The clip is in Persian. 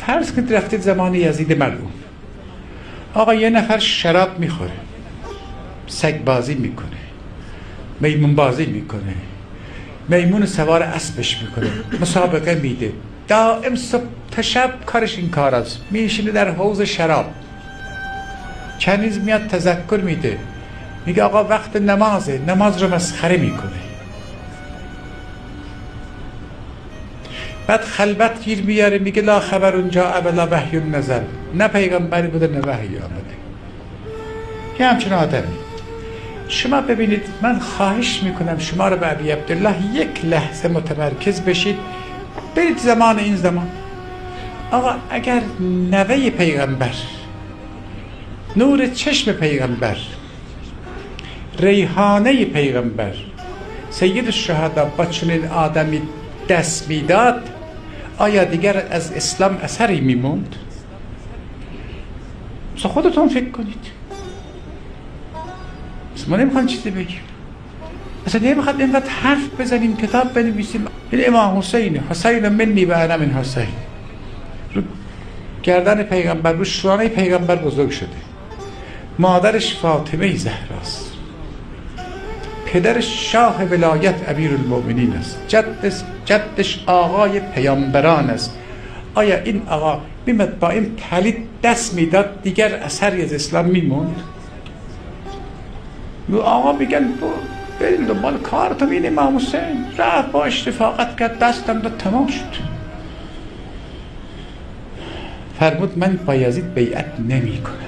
فرض کنید رفتید زمان یزید ملعون، آقا یه نفر شراب میخوره، سگ بازی میکنه، میمون بازی میکنه، میمون سوار اسبش میکنه، مسابقه میده، دائم صبح تا شب کارش این کار است، میشینه در حوض شراب، کنیز میاد تذکر میده، میگه آقا وقت نمازه، نماز رو مسخره میکنه، بعد خلوت گیر میاره، میگه لا خبر اونجا ابلا وحی نزل، نه پیغمبری بوده نه وحی آمده. یه همچین آدمی. شما ببینید، من خواهش میکنم شما رو به ابی عبدالله یک لحظه متمرکز بشید، برید زمان این زمان. آقا اگر نوه پیغمبر، نور چشم پیغمبر، ریحانه پیغمبر، سید الشهدا با چنین آدمی دست میداد، آیا دیگر از اسلام اثری میموند؟ خودتون فکر کنید. ما نمیخوایم چیزی بگیم، اصلا نمیخواد اینقدر حرف بزنیم، کتاب بنویسیم. این امام حسین منی و انا من حسین، رو گردن پیغمبر، رو شانه پیغمبر بزرگ شده. مادرش فاطمه زهراست، پدرش شاه ولایت امیرالمؤمنین است، جدش آقای پیامبران است. آیا این آقا میمد با این پلید دست میداد دیگر اثری از اسلام میموند؟ آقا میگن بریم دنبال کارتون، این امام حسین رفت باش رفاقت کرد، دستم داد، تمام شد. فرمود من با یزید بیعت نمی کنم.